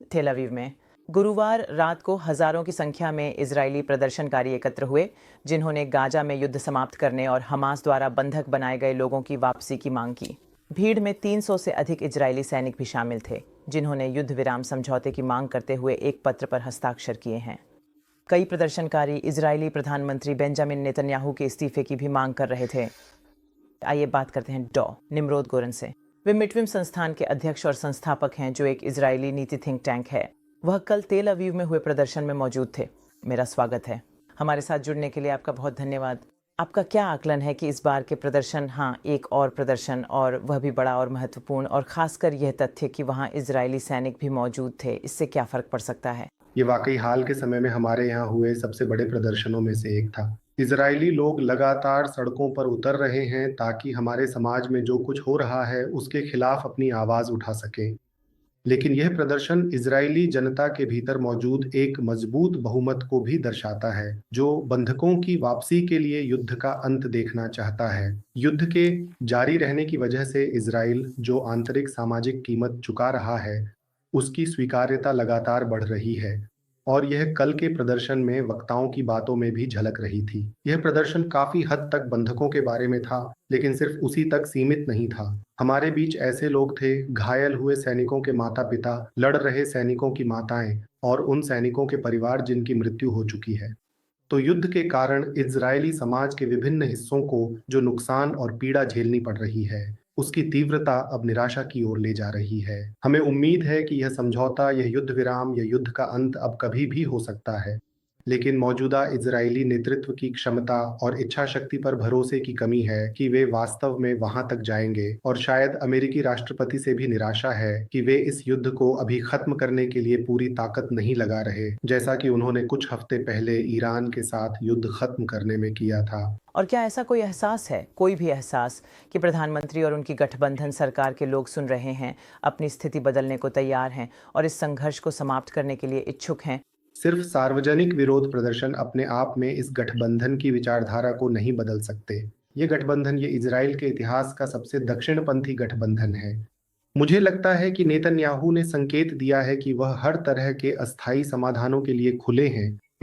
तेल अवीव में गुरुवार रात को हजारों की संख्या में इजरायली प्रदर्शनकारी एकत्र हुए, जिन्होंने गाजा में युद्ध समाप्त करने और हमास द्वारा बंधक बनाए गए लोगों की वापसी की मांग की। भीड़ में 300 से अधिक इजरायली सैनिक भी शामिल थे, जिन्होंने युद्ध विराम समझौते की मांग करते हुए एक पत्र पर हस्ताक्षर किए हैं। कई प्रदर्शनकारी इजरायली प्रधानमंत्री बेंजामिन नेतन्याहू के इस्तीफे की भी मांग कर रहे थे। आइए बात करते हैं डॉ निम्रोद गोरन से। वे मिटविम संस्थान के अध्यक्ष और संस्थापक हैं, जो एक इजरायली नीति थिंक टैंक है। वह कल तेल अवीव में हुए प्रदर्शन में मौजूद थे। मेरा स्वागत है। हमारे साथ जुड़ने के लिए आपका बहुत धन्यवाद। आपका क्या आकलन है कि इस बार के प्रदर्शन, हाँ, एक और प्रदर्शन, और वह भी बड़ा और महत्वपूर्ण, और खासकर यह तथ्य कि वहाँ इजरायली सैनिक भी मौजूद थे, इससे क्या फर्क पड़ सकता है? ये वाकई हाल के समय में हमारे यहाँ हुए सबसे बड़े प्रदर्शनों में से एक था। इजरायली लोग लगातार सड़कों पर उतर रहे हैं ताकि हमारे समाज में जो कुछ हो रहा है उसके खिलाफ अपनी आवाज उठा सकें। लेकिन यह प्रदर्शन इजरायली जनता के भीतर मौजूद एक मजबूत बहुमत को भी दर्शाता है, जो बंधकों की वापसी के लिए युद्ध का अंत देखना चाहता है। युद्ध के जारी रहने की वजह से इजराइल जो आंतरिक सामाजिक कीमत चुका रहा है, उसकी स्वीकार्यता लगातार बढ़ रही है, और यह कल के प्रदर्शन में वक्ताओं की बातों में भी झलक रही थी। यह प्रदर्शन काफी हद तक बंधकों के बारे में था, लेकिन सिर्फ उसी तक सीमित नहीं था। हमारे बीच ऐसे लोग थे, घायल हुए सैनिकों के माता-पिता, लड़ रहे सैनिकों की माताएं, और उन सैनिकों के परिवार जिनकी मृत्यु हो चुकी है। तो युद्ध के कारण इजरायली समाज के विभिन्न हिस्सों को जो नुकसान और पीड़ा झेलनी पड़ रही है, उसकी तीव्रता अब निराशा की ओर ले जा रही है। हमें उम्मीद है कि यह समझौता, यह युद्ध विराम, यह युद्ध का अंत अब कभी भी हो सकता है। लेकिन मौजूदा इजरायली नेतृत्व की क्षमता और इच्छा शक्ति पर भरोसे की कमी है कि वे वास्तव में वहां तक जाएंगे, और शायद अमेरिकी राष्ट्रपति से भी निराशा है कि वे इस युद्ध को अभी खत्म करने के लिए पूरी ताकत नहीं लगा रहे, जैसा कि उन्होंने कुछ हफ्ते पहले ईरान के साथ युद्ध खत्म करने में किया था। और क्या ऐसा कोई एहसास है, कोई भी एहसास, कि प्रधानमंत्री और उनकी गठबंधन सरकार के लोग सुन रहे हैं, अपनी स्थिति बदलने को तैयार हैं और इस संघर्ष को समाप्त करने के लिए इच्छुक हैं? सिर्फ सार्वजनिक विरोध प्रदर्शन अपने आप में इस गठबंधन की विचारधारा को नहीं बदल सकते। ये गठबंधन, ये इजराइल के इतिहास का सबसे दक्षिणपंथी गठबंधन है। मुझे लगता है कि नेतन्याहू ने संकेत दिया है कि वह हर तरह के अस्थायी समाधानों के लिए खुले हैं,